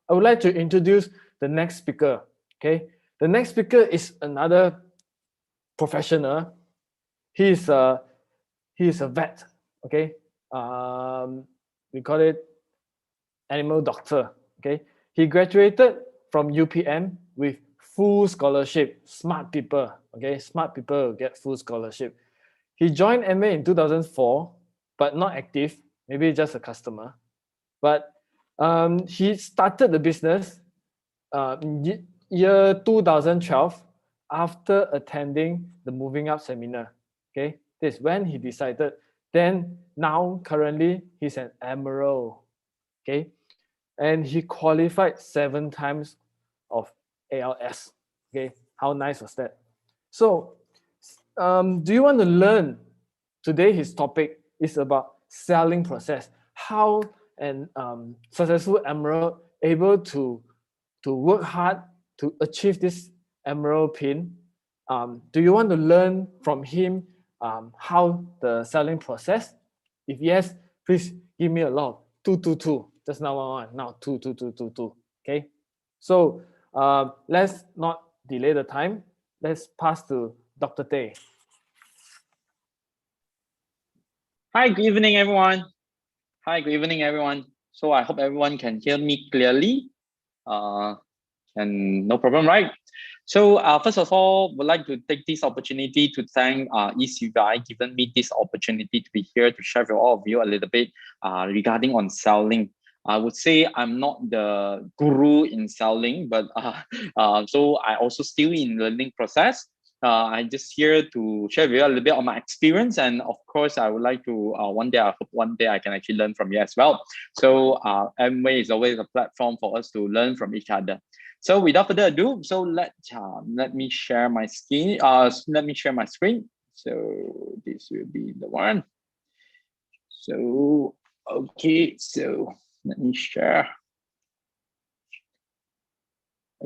I would like to introduce the next speaker. Okay, the next speaker is another professional. He's a vet. Okay, we call it animal doctor. Okay, he graduated from UPM with full scholarship. Smart people. Okay, smart people get full scholarship. He joined MA in 2004, but not active. Maybe just a customer. But he started the business in year 2012 after attending the Moving Up seminar. Okay, this is when he decided. Then now currently he's an emerald. Okay, and he qualified 7 times of ALS. Okay, how nice was that? So, do you want to learn? Today, his topic is about selling process. How an successful emerald able to work hard to achieve this emerald pin. Do you want to learn from him how the selling process? If yes, please give me a lot. 222. Just now one. Now 22222. Okay. So let's not delay the time. Let's pass to Dr. Tay. Hi, good evening, everyone. Hi, good evening, everyone. So I hope everyone can hear me clearly. And no problem, right? So first of all, would like to take this opportunity to thank ECVI given me this opportunity to be here to share with all of you a little bit regarding on selling. I would say I'm not the guru in selling, but so I also still in learning process. I'm just here to share with you a little bit on my experience, and of course, I would like to one day. I hope one day I can actually learn from you as well. So Amway is always a platform for us to learn from each other. So without further ado, so let me share my screen. Let me share my screen. So this will be the one. So okay, so let me share.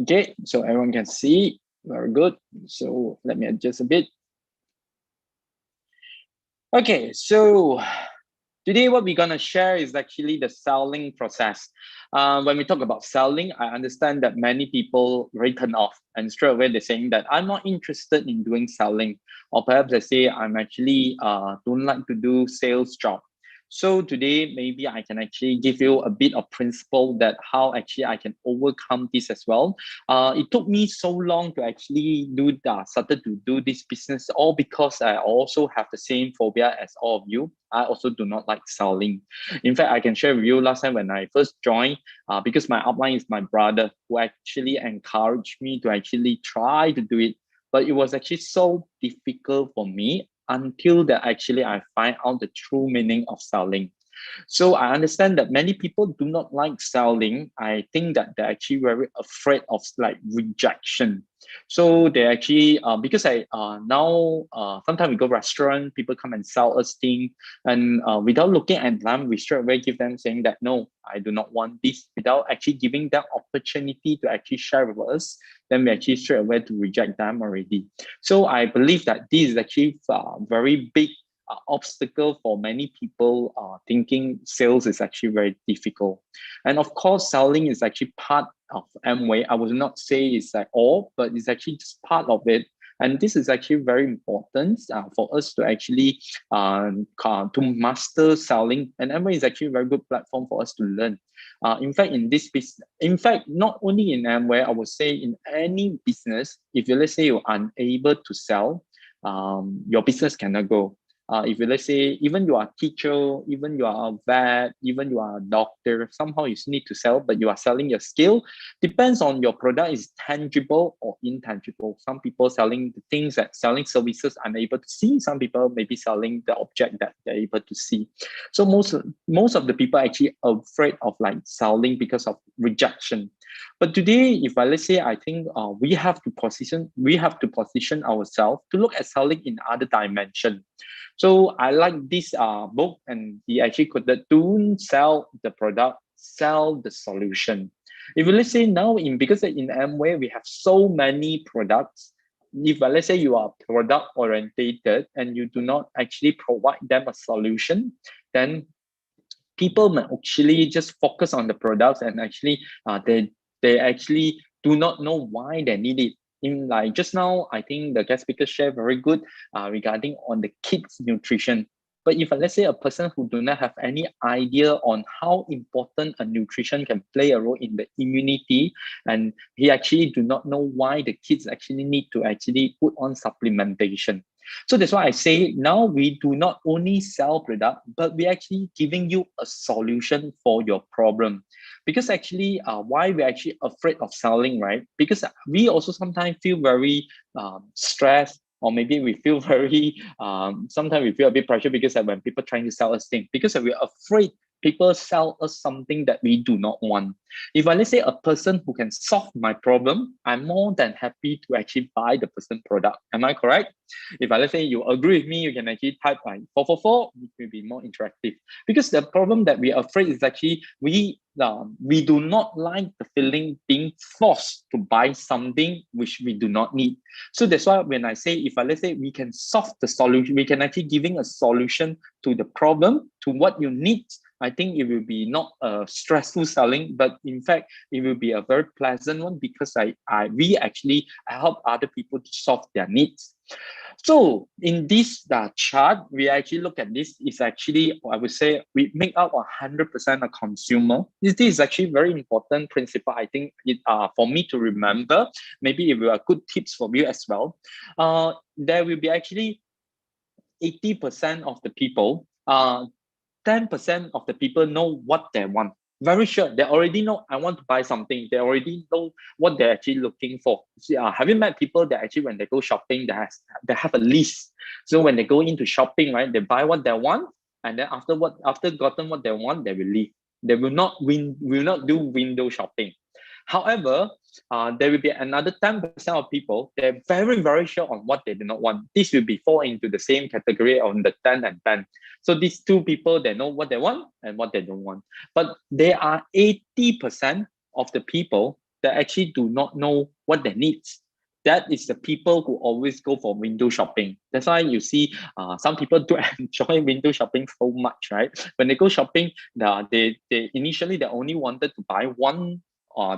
Okay, so everyone can see. Very good. So let me adjust a bit. Okay, so today what we're gonna share is actually the selling process. When we talk about selling, I understand that many people very turn off and straight away they're saying that I'm not interested in doing selling, or perhaps they say I'm actually don't like to do sales job. So today maybe I can actually give you a bit of principle that how actually I can overcome this as well. It took me so long to actually started to do this business, all because I also have the same phobia as all of you. I also do not like selling. In fact, I can share with you last time when I first joined, because my upline is my brother who actually encouraged me to actually try to do it. But it was actually so difficult for me until that actually I find out the true meaning of selling. So I understand that many people do not like selling. I think that they're actually very afraid of like rejection. So they actually because I now sometimes we go restaurant, people come and sell us things, and without looking at them, we straight away give them saying that no, I do not want this, without actually giving them opportunity to actually share with us. Then we actually straight away to reject them already. So I believe that this is actually very big obstacle for many people thinking sales is actually very difficult. And of course, selling is actually part of Amway. I would not say it's like all, but it's actually just part of it. And this is actually very important for us to actually to master selling. And Amway is actually a very good platform for us to learn. In fact, in this business, in fact, not only in Amway, I would say in any business, if you let's say you're unable to sell, your business cannot go. If you let's say even you are a teacher, even you are a vet, even you are a doctor, somehow you need to sell, but you are selling your skill. Depends on your product is tangible or intangible. Some people selling the things that selling services I'm able to see. Some people maybe selling the object that they're able to see. So most of the people are actually afraid of like selling because of rejection. But today, if I let's say I think we have to position ourselves to look at selling in other dimension. So I like this book, and he actually quoted, "Don't sell the product, sell the solution." If you let's say now because in Amway we have so many products. If let's say you are product orientated and you do not actually provide them a solution, then people may actually just focus on the products, and actually they actually do not know why they need it. In like just now, I think the guest speaker shared very good regarding on the kids nutrition. But if let's say a person who do not have any idea on how important a nutrition can play a role in the immunity, and he actually do not know why the kids actually need to actually put on supplementation. So that's why I say now we do not only sell product, but we actually giving you a solution for your problem. Because actually, why we're actually afraid of selling, right? Because we also sometimes feel very stressed, or maybe we feel very sometimes we feel a bit pressure because when people trying to sell us things, because we're afraid people sell us something that we do not want. If let's say a person who can solve my problem, I'm more than happy to actually buy the person product. Am I correct? If let's say you agree with me, you can actually type like 444, it will be more interactive. Because the problem that we are afraid is actually we do not like the feeling being forced to buy something which we do not need. So that's why when I say, if let's say we can solve the solution, we can actually giving a solution to the problem, to what you need, I think it will be not a stressful selling, but in fact, it will be a very pleasant one, because we actually help other people to solve their needs. So in this chart, we actually look at this is actually, I would say, we make up 100% a consumer. This is actually very important principle. I think for me to remember, maybe it will be good tips for you as well. There will be actually 80% of the people, 10% of the people know what they want. Very sure. They already know, I want to buy something. They already know what they're actually looking for. See, have you met people that actually, when they go shopping, they have a list. So when they go into shopping, right, they buy what they want, and then after gotten what they want, they will leave. They will not do window shopping. However, there will be another 10% of people, they're very, very sure on what they do not want. This will be fall into the same category on the 10 and 10. So these two people, they know what they want and what they don't want. But there are 80% of the people that actually do not know what they need. That is the people who always go for window shopping. That's why you see some people do enjoy window shopping so much, right? When they go shopping, they initially they only wanted to buy one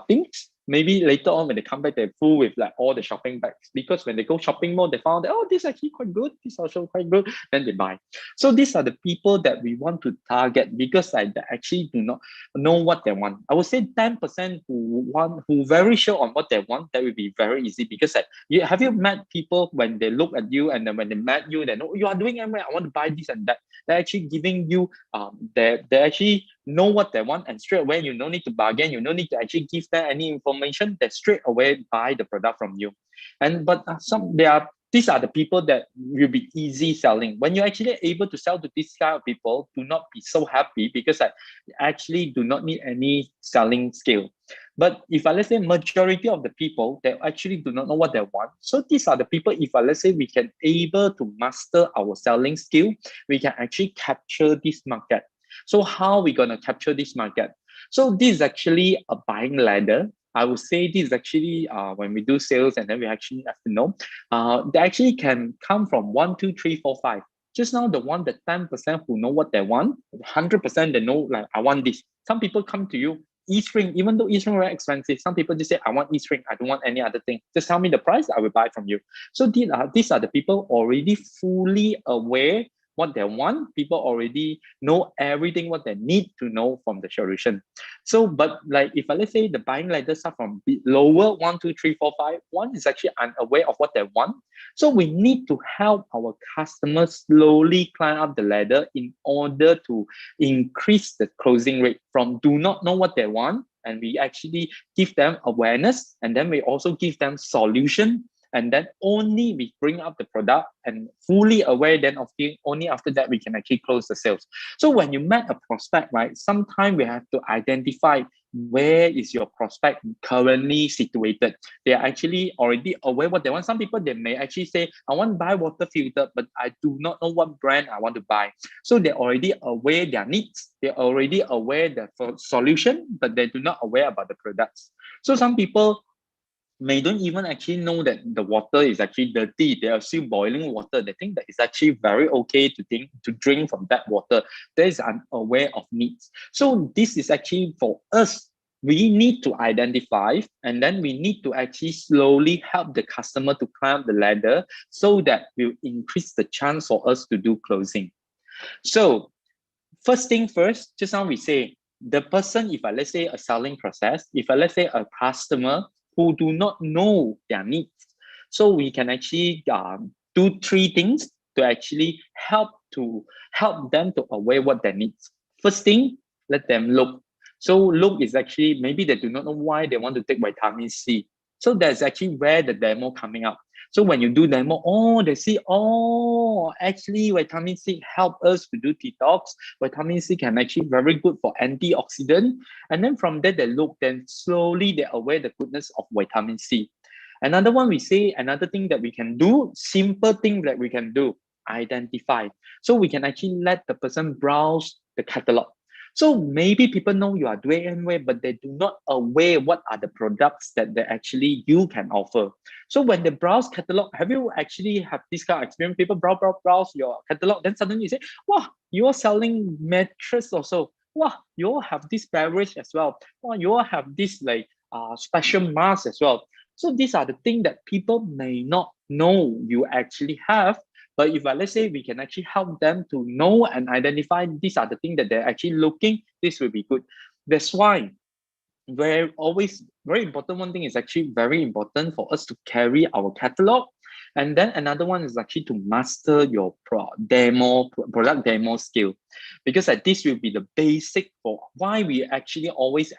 things. Maybe later on when they come back, they're full with like all the shopping bags, because when they go shopping mall, they found that, oh, this is actually quite good, this is also quite good, then they buy. So these are the people that we want to target, because they actually do not know what they want. I would say 10% who very sure on what they want, that will be very easy, because have you met people when they look at you, and then when they met you, they know you are doing Amway, I want to buy this and that. They're actually giving you they actually know what they want, and straight away you no need to bargain, you no need to actually give them any information, they straight away buy the product from you. But these are the people that will be easy selling. When you're actually able to sell to these kind of people, do not be so happy, because I actually do not need any selling skill. But if let's say majority of the people, they actually do not know what they want. So these are the people, if let's say we can able to master our selling skill, we can actually capture this market. So how are we going to capture this market? So this is actually a buying ladder. I would say this is actually when we do sales, and then we actually have to know, they actually can come from 1, 2, 3, 4, 5. Just now, the 10% who know what they want, 100% they know, like, I want this. Some people come to you, eSpring, even though eSpring is very expensive, some people just say, I want eSpring, I don't want any other thing. Just tell me the price, I will buy from you. So these are the people already fully aware what they want. People already know everything what they need to know from the solution. So, but like if let's say the buying ladder start from lower 1, 2, 3, 4, 5, one is actually unaware of what they want. So we need to help our customers slowly climb up the ladder in order to increase the closing rate from do not know what they want, and we actually give them awareness, and then we also give them solution, and then only we bring up the product and fully aware, then only after that we can actually close the sales. So when you met a prospect, right, sometimes we have to identify where is your prospect currently situated. They are actually already aware what they want. Some people, they may actually say, I want to buy water filter, but I do not know what brand I want to buy. So they're already aware their needs. They're already aware the solution, but they do not aware about the products. So some people, may don't even actually know that the water is actually dirty. They are still boiling water. They think that it's actually very okay to drink from that water. They is unaware of needs. So this is actually for us. We need to identify, and then we need to actually slowly help the customer to climb the ladder so that will increase the chance for us to do closing. So first thing first, just now we say the person, if I let's say a selling process, if I let's say a customer who do not know their needs, so we can actually do three things to actually help them to aware what their needs. First thing, let them look. So look is actually maybe they do not know why they want to take vitamin C. So that's actually where the demo coming up. So when you do demo, oh, they see, oh, actually vitamin C help us to do detox. Vitamin C can actually very good for antioxidant. And then from there, they look, then slowly they're aware the goodness of vitamin C. Another one we say, another thing that we can do, simple thing that we can do, identify. So we can actually let the person browse the catalog. So maybe people know you are doing Amway, but they do not aware what are the products that they actually you can offer. So when they browse catalog, have you actually have this kind of experience? People browse your catalog, then suddenly you say, wow, you're selling mattress also. Wow, you all have this beverage as well. Wow, you all have this like special mask as well. So these are the things that people may not know you actually have. But if let's say we can actually help them to know and identify these are the things that they're actually looking, this will be good. That's why very important one thing is actually very important for us to carry our catalog. And then another one is actually to master your product demo skill, because this will be the basic for why we actually always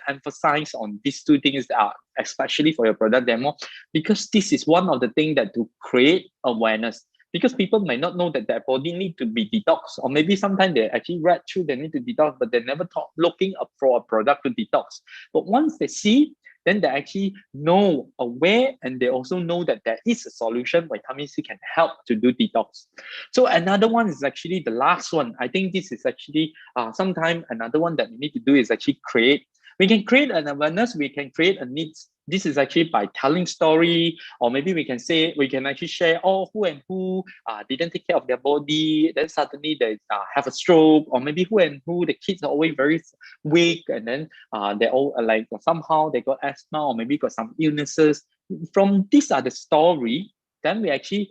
emphasize on these two things that are especially for your product demo, because this is one of the things that to create awareness, because people may not know that their body need to be detox, or maybe sometimes they actually read through they need to detox, but they never thought looking up for a product to detox. But once they see, then they actually know, aware, and they also know that there is a solution. Vitamin C can help to do detox. So another one is actually the last one. I think this is actually sometime another one that we need to do is actually create. We can create an awareness, we can create a needs. This is actually by telling story, or maybe we can say, we can actually share, oh, who and who didn't take care of their body, then suddenly they have a stroke, or maybe who and who, the kids are always very weak, and then they all like somehow they got asthma, or maybe got some illnesses. From these are the story, then we actually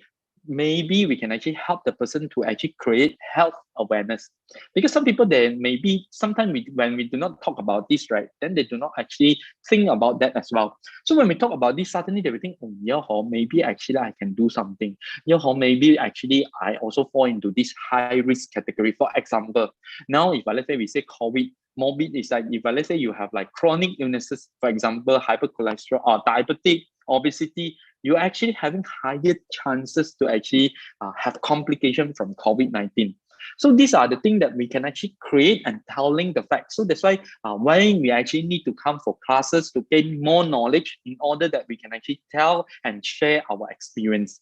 maybe we can actually help the person to actually create health awareness, because some people they maybe sometimes when we do not talk about this, right, then they do not actually think about that as well. So when we talk about this, suddenly they will think, oh yeah, maybe actually I can do something. Yeah, maybe actually I also fall into this high risk category. For example, now if let's say we say COVID, morbid is like if let's say you have like chronic illnesses, for example, hypercholesterol or diabetic, obesity, you're actually having higher chances to actually have complication from COVID-19. So these are the things that we can actually create and telling the facts. So that's why we actually need to come for classes to gain more knowledge in order that we can actually tell and share our experience.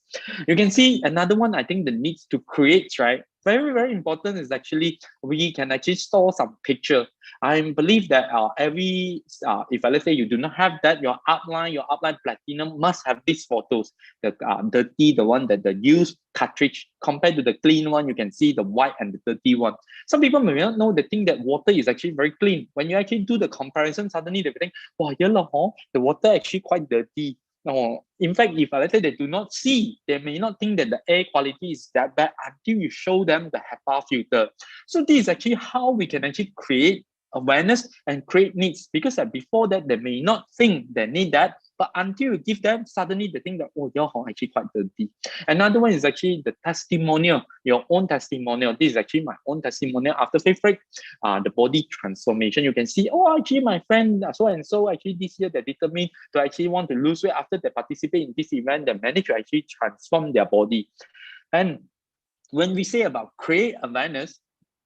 You can see another one, I think the needs to create, right? Very, very important is actually we can actually store some picture. I believe that if let's say you do not have that, your upline platinum must have these photos. The dirty, the one that the used cartridge compared to the clean one, you can see the white and the dirty one. Some people may not know the thing that water is actually very clean. When you actually do the comparison, suddenly they think, wow, yeah, the water actually quite dirty. No, in fact, if let's say they do not see, they may not think that the air quality is that bad until you show them the HEPA filter. So this is actually how we can actually create awareness and create needs, because before that they may not think they need that, but until you give them, suddenly they think that, oh, your home actually quite dirty. Another one is actually the testimonial, your own testimonial. This is actually my own testimonial after favorite the body transformation. You can see, oh, actually my friend so and so actually this year they determined to actually want to lose weight. After they participate in this event, they managed to actually transform their body. And when we say about create awareness,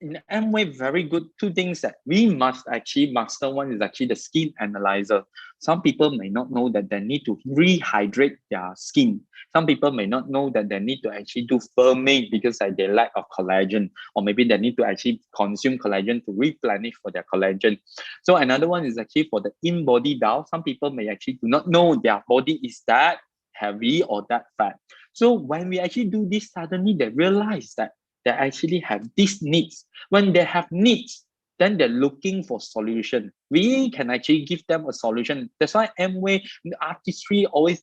in Amway, very good two things that we must actually master. One is actually the skin analyzer. Some people may not know that they need to rehydrate their skin. Some people may not know that they need to actually do firming because they lack of collagen, or maybe they need to actually consume collagen to replenish for their collagen. So another one is actually for the in-body dial. Some people may actually do not know their body is that heavy or that fat. So when we actually do this, suddenly they realize that they actually have these needs. When they have needs, then they're looking for solution. We can actually give them a solution. That's why Amway artistry always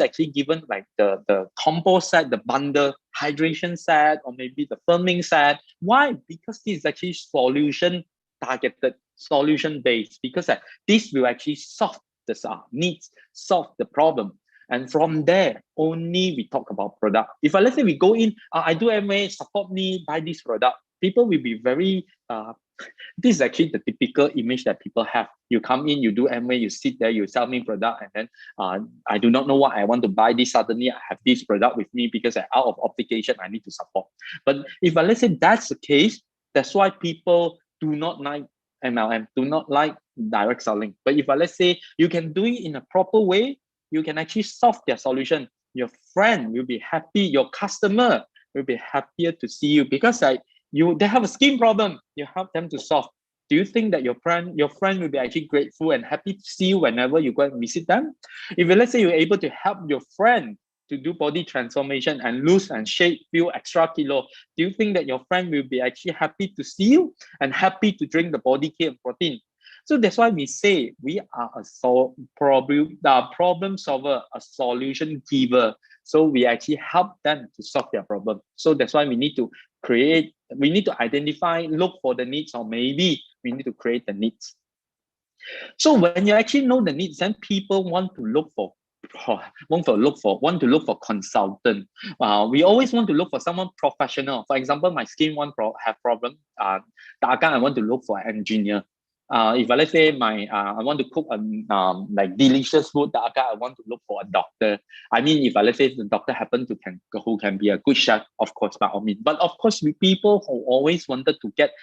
actually given like the combo set, the bundle, hydration set, or maybe the firming set. Why? Because this is actually solution targeted, solution based, because this will actually solve the needs, solve the problem. And from there, only we talk about product. If let's say we go in, I do MA, support me, buy this product, people will be very, this is actually the typical image that people have. You come in, you do MA, you sit there, you sell me product, and then I do not know what I want to buy this. Suddenly I have this product with me because out of obligation, I need to support. But if let's say that's the case, that's why people do not like MLM, do not like direct selling. But if let's say you can do it in a proper way, you can actually solve their solution. Your friend will be happy. Your customer will be happier to see you because they have a skin problem. You help them to solve. Do you think that your friend will be actually grateful and happy to see you whenever you go and visit them? If let's say you're able to help your friend to do body transformation and lose and shape few extra kilo, do you think that your friend will be actually happy to see you and happy to drink the body care and protein? So that's why we say we are a problem solver, a solution giver. So we actually help them to solve their problem. So that's why we need to identify, look for the needs, or maybe we need to create the needs. So when you actually know the needs, then people want to look for consultant. We always want to look for someone professional. For example, my skin have problem. I want to look for an engineer. If let's say I want to cook like delicious food, I want to look for a doctor. I mean, if let's say the doctor who can be a good chef, of course, by all means. But of course, people who always wanted to get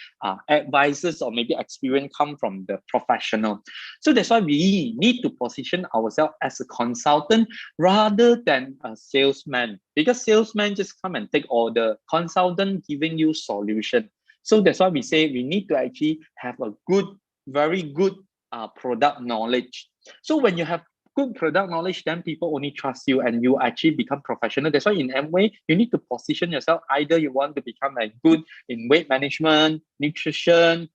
advices or maybe experience come from the professional. So that's why we need to position ourselves as a consultant rather than a salesman, because salesman just come and take order. Consultant giving you solution. So that's why we say we need to actually have a very good product knowledge. So when you have good product knowledge, then people only trust you and you actually become professional. That's why in Amway, you need to position yourself. Either you want to become like good in weight management, nutrition,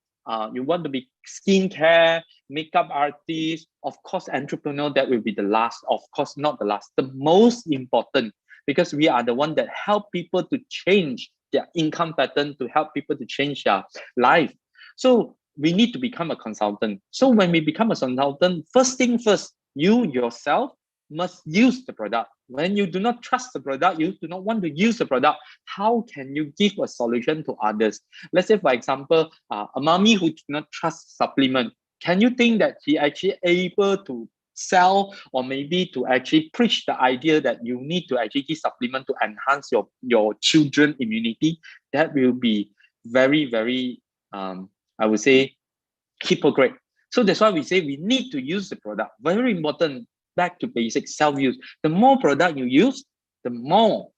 you want to be skincare, makeup artist, of course, entrepreneur, that will be the last. Of course, not the last, the most important, because we are the one that help people to change their income pattern, to help people to change their life. So we need to become a consultant. So when we become a consultant, first thing first, you yourself must use the product. When you do not trust the product, you do not want to use the product, how can you give a solution to others? Let's say, for example, a mommy who do not trust supplement, can you think that she actually able to sell or maybe to actually preach the idea that you need to actually give supplement to enhance your children immunity? That will be very, very I would say hypocrite. So that's why we say we need to use the product. Very important. Back to basic, self-use. The more product you use, the more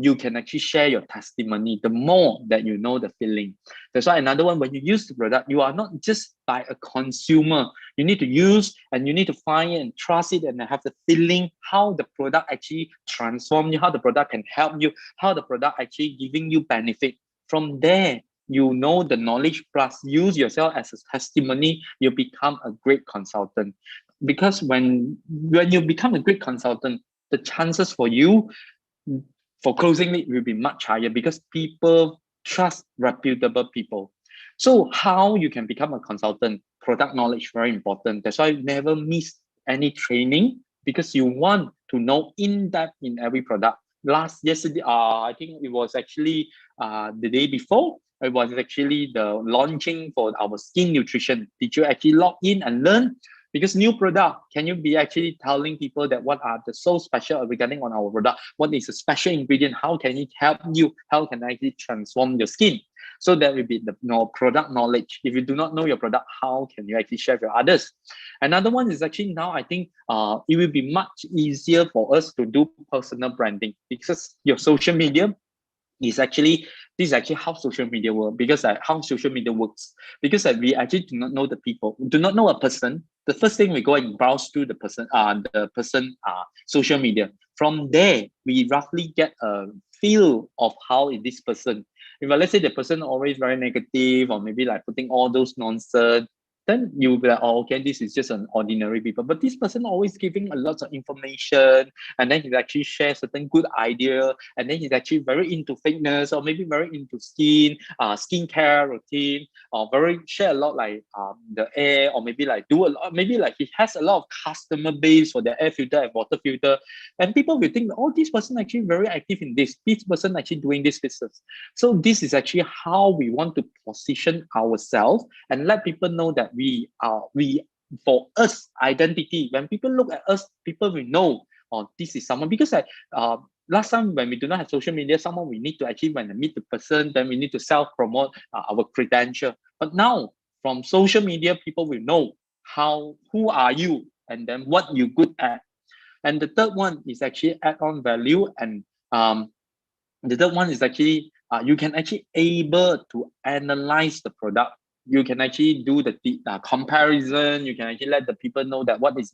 you can actually share your testimony, the more that you know the feeling. That's why another one, when you use the product, you are not just by a consumer. You need to use and you need to find it and trust it and have the feeling how the product actually transforms you, how the product can help you, how the product actually giving you benefit. From there, you know the knowledge plus use yourself as a testimony, you become a great consultant. Because when you become a great consultant, the chances for you for closing it will be much higher because people trust reputable people. So how you can become a consultant? Product knowledge, very important. That's why never miss any training, because you want to know in depth in every product. Yesterday, I think it was actually the day before, it was actually the launching for our skin nutrition. Did you actually log in and learn? Because new product, can you be actually telling people that what are the so special regarding on our product? What is a special ingredient? How can it help you? How can I actually transform your skin? So that will be the product knowledge. If you do not know your product, how can you actually share with others? Another one is actually now I think it will be much easier for us to do personal branding, because your social media is actually, this is actually how social media works, because how social media works, because we actually do not know the people, do not know a person. The first thing we go and browse through the person social media. From there we roughly get a feel of how is this person. If let's say the person always very negative, or maybe like putting all those nonsense, then you will be like, oh, okay, this is just an ordinary people. But this person always giving a lot of information, and then he actually shares certain good idea, and then he's actually very into fitness, or maybe very into skincare routine, or very share a lot like the air, or maybe like do a lot, maybe like he has a lot of customer base for the air filter and water filter, and people will think, oh, this person actually very active in this person actually doing this business. So this is actually how we want to position ourselves and let people know that we for us identity. When people look at us, people will know, oh, this is someone. Because last time when we do not have social media, someone we need to actually, when I meet the person, then we need to self promote our credential. But now from social media, people will know who are you, and then what you good at. And the third one is actually add on value. And the third one is actually you can actually able to analyze the product. You can actually do the comparison. You can actually let the people know that what is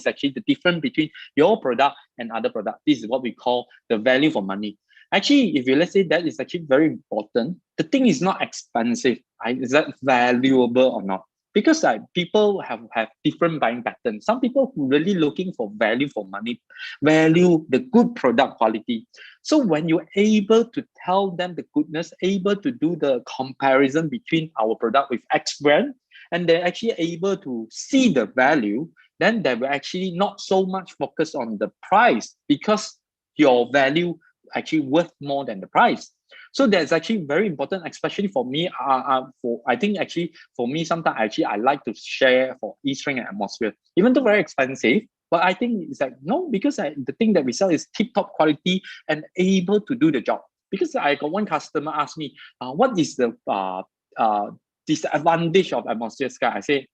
actually the difference between your product and other product. This is what we call the value for money. Actually, if you let's say that is actually very important, the thing is not expensive. Is that valuable or not? Because people have different buying patterns. Some people who really looking for value for money, value the good product quality. So when you're able to tell them the goodness, able to do the comparison between our product with X brand, and they're actually able to see the value, then they will actually not so much focus on the price, because your value actually worth more than the price. So that's actually very important, especially for me. I think actually for me, sometimes actually I like to share for Eastring and Atmosphere, even though very expensive. But I think it's like, no, because the thing that we sell is tip-top quality and able to do the job. Because I got one customer ask me, what is the disadvantage of Atmosphere Sky? I say,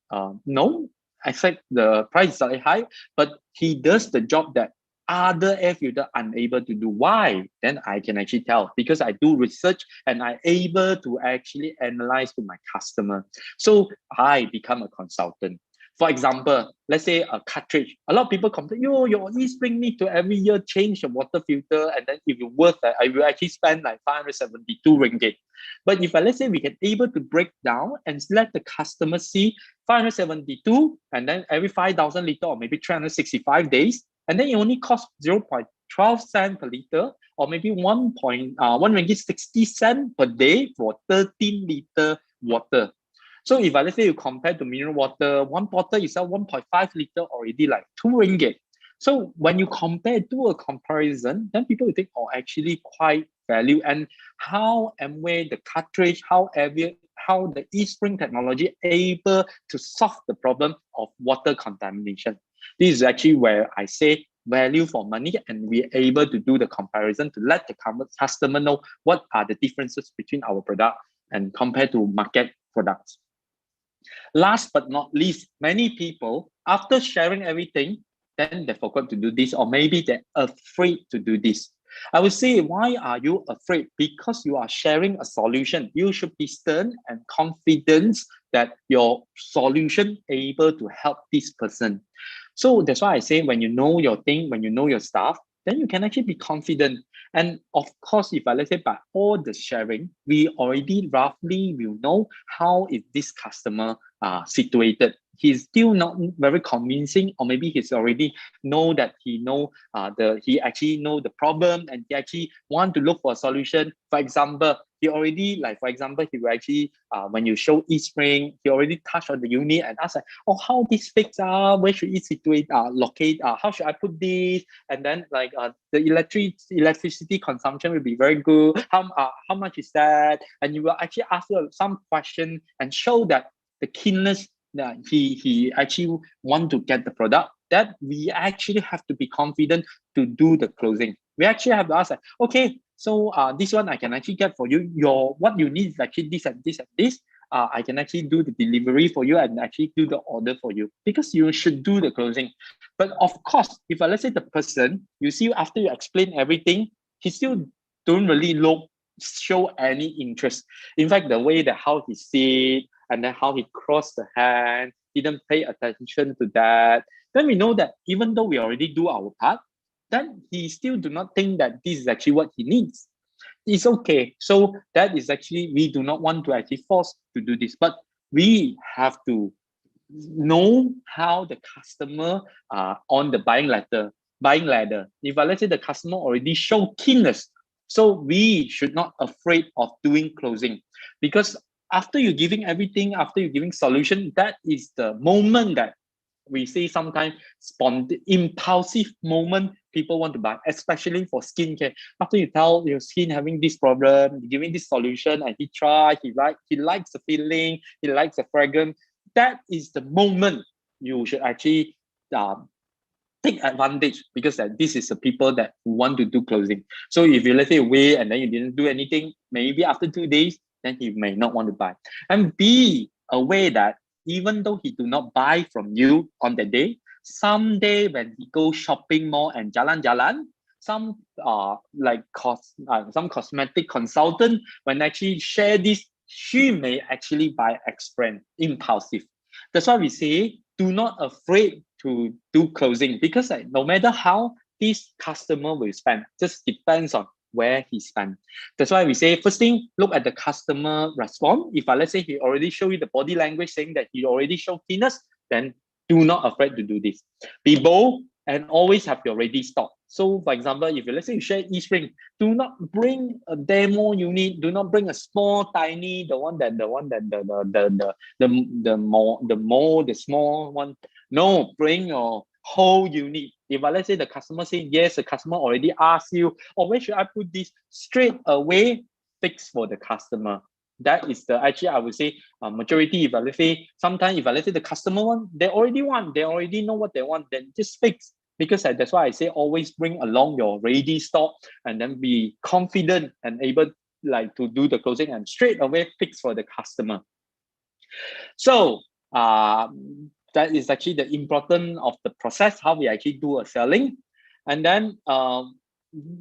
no, I said the price is slightly high, but he does the job that other air filter unable to do. Why? Then I can actually tell, because I do research and I able to actually analyze to my customer. So I become a consultant. For example, let's say a cartridge. A lot of people complain, your Eastring need to every year change the water filter, and then if you worth that, I will actually spend like 572 ringgit. But if let's say we can able to break down and let the customer see 572, and then every 5,000 liter, or maybe 365 days, and then it only costs 0.12 cent per liter, or maybe 1 ringgit 60 cent per day for 13 liter water. So if let's say you compare to mineral water, one bottle you sell 1.5 liter already like 2 ringgit. So when you compare, do a comparison, then people will think, oh, actually quite value. And how and where the cartridge, how the Eastring technology able to solve the problem of water contamination. This is actually where I say value for money, and we're able to do the comparison to let the customer know what are the differences between our product and compared to market products. Last but not least, many people, after sharing everything, then they forgot to do this, or maybe they're afraid to do this. I would say, why are you afraid? Because you are sharing a solution. You should be stern and confident that your solution able to help this person. So that's why I say, when you know your thing, when you know your stuff, then you can actually be confident. And of course, if let's say by all the sharing, we already roughly will know how is this customer situated. He's still not very convincing, or maybe he's already know that he actually know the problem, and he actually want to look for a solution. For example, he already he will actually when you show Eastring, he already touched on the unit and ask like, oh, how this fix where should it situate locate how should I put this, and then like the electricity consumption will be very good, how much is that, and you will actually ask some question and show that the keenness that he actually want to get the product, that we actually have to be confident to do the closing. We actually have to ask like, okay, So this one I can actually get for you. What you need is actually this and this and this. I can actually do the delivery for you and actually do the order for you, because you should do the closing. But of course, if let's say the person, you see after you explain everything, he still don't really show any interest. In fact, the way that how he sit and then how he crossed the hand, didn't pay attention to that, then we know that even though we already do our part, then he still do not think that this is actually what he needs. It's okay. So that is actually, we do not want to actually force to do this, but we have to know how the customer on the buying ladder. If let's say the customer already show keenness, so we should not afraid of doing closing, because after you giving everything, after you giving solution, that is the moment that we see sometimes impulsive moment people want to buy, especially for skincare. After you tell your skin having this problem, giving this solution, and he likes the feeling, he likes the fragrance. That is the moment you should actually take advantage, because this is the people that want to do closing. So if you let's say wait and then you didn't do anything, maybe after 2 days, then he may not want to buy. And be aware that even though he do not buy from you on that day, someday when he go shopping mall and jalan-jalan, some some cosmetic consultant, when actually share this, she may actually buy brand impulsive. That's why we say do not afraid to do closing, because no matter how this customer will spend, just depends on where he spend. That's why we say first thing, look at the customer response. If let's say he already show you the body language saying that he already show keenness, then do not afraid to do this. Be bold and always have your ready stock. So for example, if let's say you share eSpring, do not bring a demo unit, do not bring a small tiny, the small one. No, bring your whole unit. If let's say the customer say yes, the customer already asked you, or where should I put this, straight away fix for the customer. That is the actually I would say majority. If let's say sometimes if let's say the customer they already know what they want, then just fix. Because that's why I say always bring along your ready stock, and then be confident and able to do the closing and straight away fix for the customer. So that is actually the importance of the process, how we actually do a selling. And then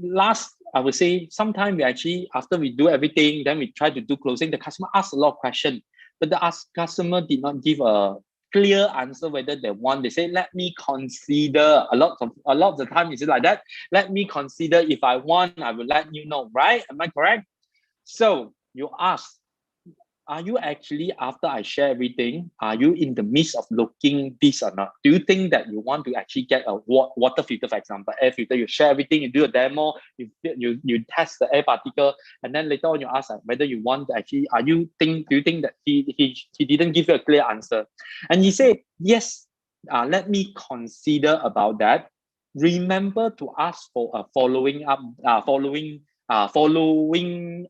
last, I would say sometimes we actually, after we do everything, then we try to do closing, the customer asks a lot of questions, but the customer did not give a clear answer whether they want. They say, let me consider. A lot of the time is like that. Let me consider. If I want, I will let you know, right? Am I correct? So you ask, are you actually, after I share everything, are you in the midst of looking this or not? Do you think that you want to actually get a water filter, for example, air filter? You share everything, you do a demo, you test the air particle, and then later on you ask whether you want to actually, do you think that he didn't give you a clear answer? And he said, yes, let me consider about that. Remember to ask for a following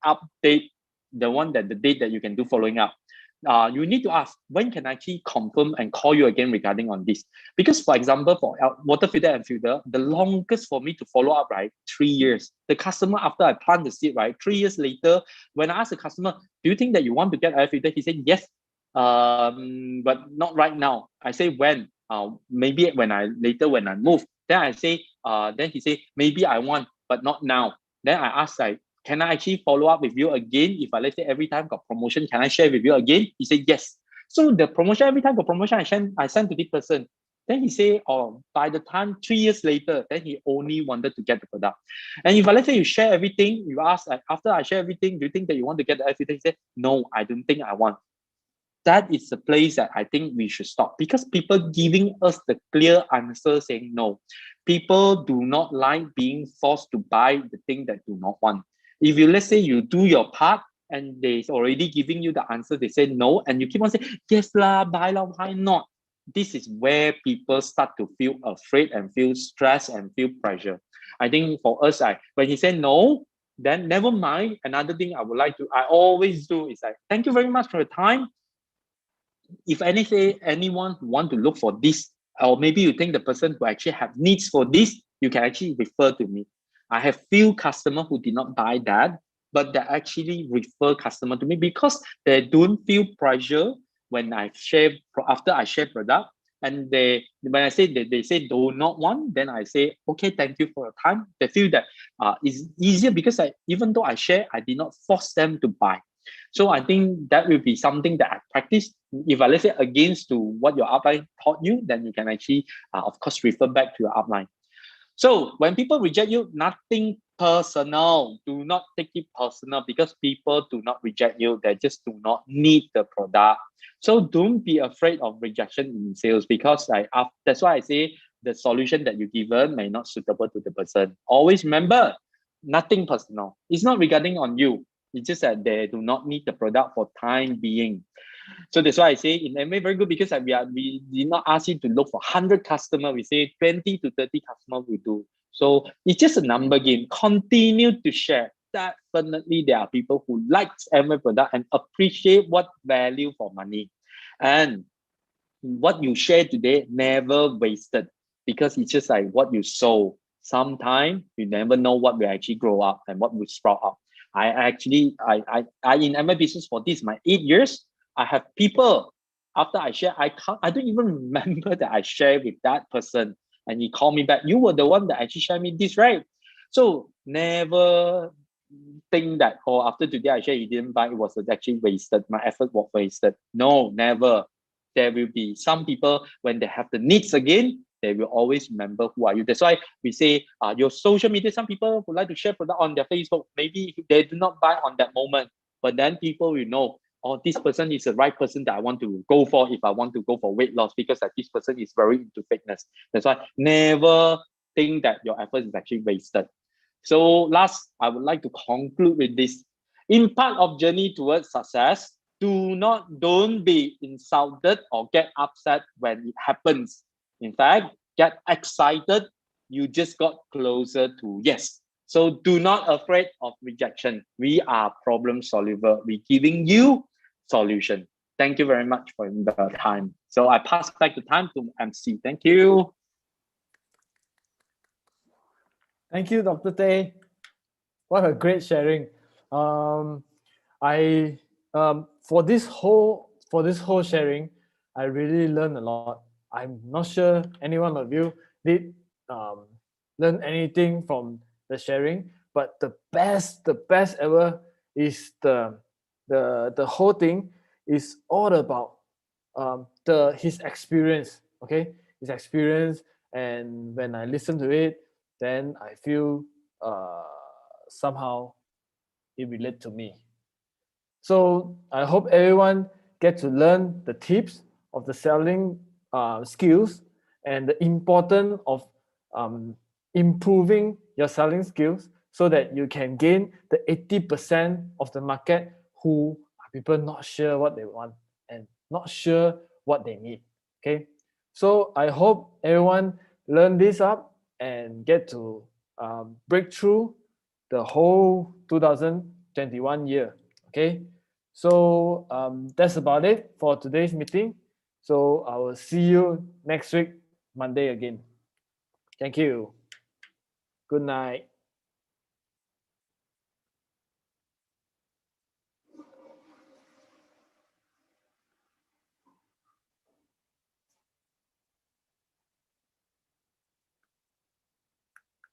update, the one that the date that you can do following up. You need to ask, when can I actually confirm and call you again regarding on this? Because for example, for water filter and filter, the longest for me to follow up, right, 3 years. The customer, after I plant the seed, right, 3 years later, when I ask the customer, do you think that you want to get air filter? He said, yes, but not right now. I say, when? Maybe when I move. Then I say, then he say, maybe I want, but not now. Then I ask, can I actually follow up with you again? If let's say every time got promotion, can I share with you again? He said yes. So the promotion, every time got promotion, I send to this person. Then he say, by the time 3 years later, then he only wanted to get the product. And if let's say you share everything, you ask, after I share everything, do you think that you want to get everything? He said, no, I don't think I want. That is the place that I think we should stop, because people giving us the clear answer saying no. People do not like being forced to buy the thing that do not want. If you, let's say you do your part and they already giving you the answer, they say no, and you keep on saying, yes lah, buy lah, why not? This is where people start to feel afraid and feel stressed and feel pressure. I think for us, when he said no, then never mind. Another thing I always do is thank you very much for your time. If anyone want to look for this, or maybe you think the person who actually have needs for this, you can actually refer to me. I have few customers who did not buy that, but they actually refer customer to me because they don't feel pressure when I share after I share product. And they, when I say they say do not want, then I say, okay, thank you for your time. They feel that it's easier because even though I share, I did not force them to buy. So I think that will be something that I practice. If I, let's say, against to what your upline taught you, then you can actually, of course, refer back to your upline. So when people reject you, nothing personal. Do not take it personal because people do not reject you. They just do not need the product. So don't be afraid of rejection in sales because that's why I say the solution that you given may not suitable to the person. Always remember, nothing personal. It's not regarding on you. It's just that they do not need the product for time being. So that's why I say in MA very good because we did not ask you to look for 100 customers. We say 20 to 30 customers we do. So it's just a number game. Continue to share. Definitely there are people who like MA product and appreciate what value for money. And what you share today never wasted because it's just like what you sow. Sometimes you never know what will actually grow up and what will sprout up. I in MA business for this my 8 years. I have people after I share, I don't even remember that I shared with that person, and he called me back. You were the one that actually shared me this, right? So never think that after today I share he didn't buy, it was actually wasted. My effort was wasted. No, never. There will be some people when they have the needs again, they will always remember who are you. That's why we say your social media, some people would like to share product on their Facebook. Maybe they do not buy on that moment, but then people will know, oh, this person is the right person that I want to go for if I want to go for weight loss because this person is very into fitness. That's why never think that your effort is actually wasted. So last, I would like to conclude with this. In part of journey towards success, don't be insulted or get upset when it happens. In fact, get excited. You just got closer to yes. So do not afraid of rejection. We are problem solver. We're giving you solution. Thank you very much for the time. So I pass back the time to MC. Thank you. Thank you, Dr. Tay. What a great sharing. For this whole sharing, I really learned a lot. I'm not sure any one of you did learn anything from the sharing, but the best ever is the whole thing is all about his experience. Okay, his experience, and when I listen to it, then I feel somehow it relate to me. So I hope everyone get to learn the tips of the selling skills and the importance of improving your selling skills so that you can gain the 80% of the market who are people not sure what they want and not sure what they need. Okay, so I hope everyone learn this up and get to break through the whole 2021 year. Okay, so that's about it for today's meeting. So I will see you next week, Monday again. Thank you. Good night.